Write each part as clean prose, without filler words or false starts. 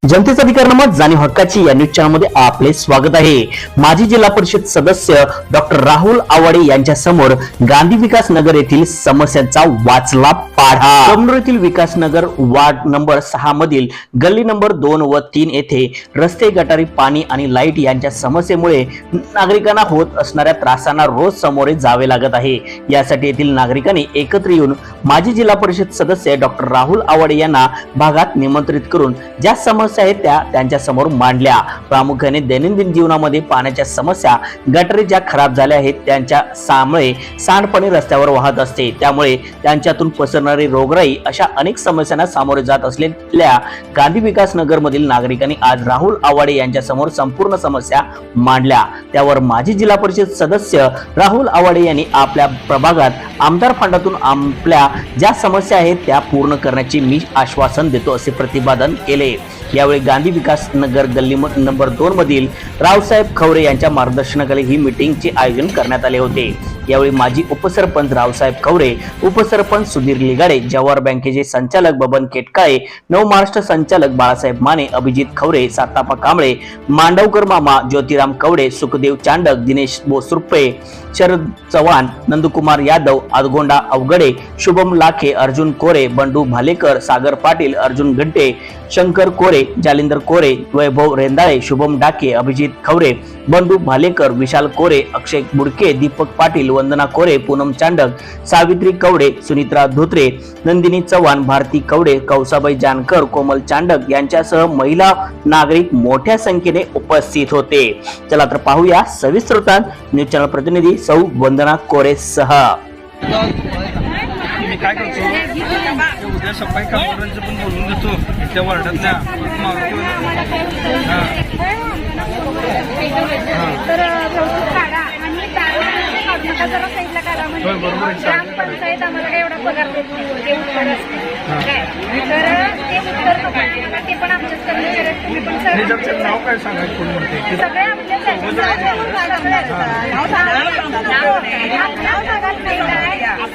जनतेचा अधिकार नामा जाणीव हक्काची या न्यूज चॅनलमध्ये आपले स्वागत आहे। माजी जिल्हा परिषद सदस्य डॉक्टर राहुल आवाडे यांच्या समोर गांधी विकास नगर येथील समस्यांचा वाचला पाढा। कमनूर येथील विकास नगर वार्ड नंबर 6 मधील गल्ली नंबर 2 व 3 येथे रस्ते, गटारी, पाणी आणि लाईट यांच्या समस्येमुळे नागरिकांना होत असणाऱ्या त्रासांना रोज सामोरे जावे लागत आहे। यासाठी येथील नागरिकांनी एकत्र येऊन माजी जिल्हा परिषद सदस्य डॉक्टर राहुल आवाडे यांना भागात निमंत्रित करून ज्या समस्या आहेत त्या त्यांच्या समोर मांडल्या। प्रामुख्याने दैनंदिन जीवनामध्ये पाण्याच्या समस्या, गटारी ज्या खराब झाल्या आहेत त्यांच्या सामुळे सांडपाणी रस्त्यावर वाहत असते, त्यामुळे त्यांच्यातून पसरणारी रोगराई अशा अनेक समस्यांना सामोरे जात असलेल्या गांधी विकास नगर मधील नागरिकांनी आज राहुल आवाडे यांच्या समोर संपूर्ण समस्या मांडल्या। त्यावर माजी जिल्हा परिषद सदस्य राहुल आवाडे यांनी आपल्या प्रभागात आमदार फंडातून आपल्या ज्या समस्या आहेत त्या पूर्ण करण्याचे मी आश्वासन देतो असे प्रतिपादन केले। यावेळी गांधी विकास नगर गल्ली नंबर 2 मधील रावसाहेब खवरे यांच्या मार्गदर्शनाखाली ही मीटिंगचे आयोजन करण्यात आले होते। यावेळी माजी उपसरपंच रावसाहेब खवरे, उपसरपंच सुधीर लिगाडे, जवाहर बँकेचे संचालक बबन केटकाळे, नवमहाराष्ट्र संचालक बाळासाहेब माने, अभिजित खवरे, सातापा कांबळे, मांडवकर मामा, ज्योतिराम कवडे, सुखदेव चांडक, दिनेश बोसरुपे, शरद चव्हाण, नंदकुमार यादव, आदगोंडा अवगडे, शुभम लाखे, अर्जुन कोरे, बंडू भालेकर, सागर पाटील, अर्जुन गड्डे, शंकर कोरे, जालिंदर कोरे, वैभव रेंदाळे, शुभम डाके, अभिजित खवरे, बंडू भालेकर, विशाल कोरे, अक्षय बुडके, दीपक पाटील, वंदना कोरे, पूनम चांडक, सावित्री कवडे, सुनित्रा धोत्रे, नंदिनी चव्हाण, भारती कवडे, कौसाबाई जानकर, कोमल चांडक यांच्यासह महिला नागरिक मोठ्या संख्येने उपस्थित होते। चला तर पाहूया सविस्तर वृत्तांत न्यूज चॅनल प्रतिनिधी सौ वंदना कोरे सह। मी काय करतो उद्या सफाई कामगारांचं पण बोलून घेतो त्या वार्डातल्या जरा साईडला काढा म्हणजे ग्रामपंचायत आम्हाला काय एवढा पगार देत नाही, ते उत्तर असते तर ते उत्तर ते पण आमच्याच कर्मचारी आहेत। तुम्ही पण नाव काय सांगायचं कोण म्हणते सगळे आमच्या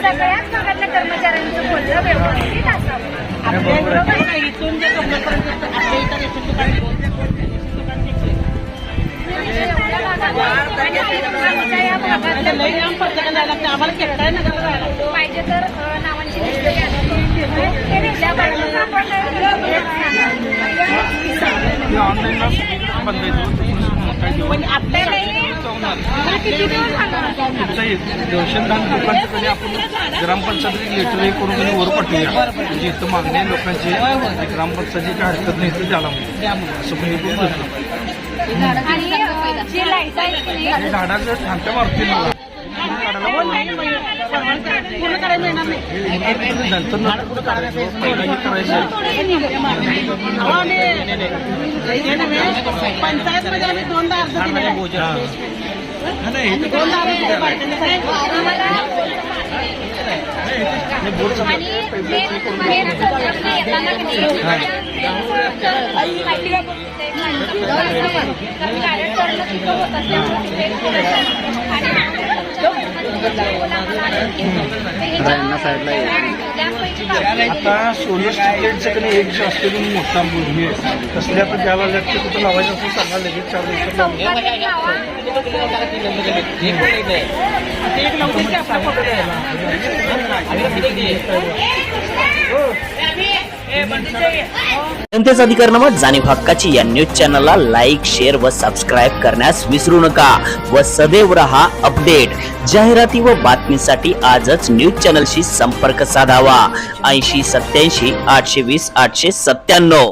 सगळ्याच भागातल्या कर्मचाऱ्यांचं बोलणं व्यवस्थित असावं। इथून जे पाहिजे तर नावांची लिस्ट दहशतदान लोकांचं कधी आपण ग्रामपंचायत लेटर करून वर पाठवूया, म्हणजे इथं मागणी आहे लोकांची, ग्रामपंचायती काय हरकत नाही तर द्याला असं पण झाडाचं ठाणत्या मारतील मला नंतर करायचं पहिला करायचं पंचायत मध्ये दोनदा आता सोलर स्ट्रीटचं कधी एक जे असते मोठा बोलणी आहे तसल्या आता ज्याला लागतं तिथं लावायचं असं सांगा लगेच 4 जनतेचा अधिकार नामा जाणीव हक्काची या न्यूज चॅनलला लाईक, शेअर व सबस्क्राईब करण्यास विसरू नका व सदैव रहा अपडेट। जाहिराती व बातमीसाठी आजच न्यूज चॅनलशी संपर्क साधावा 80 87 820 897।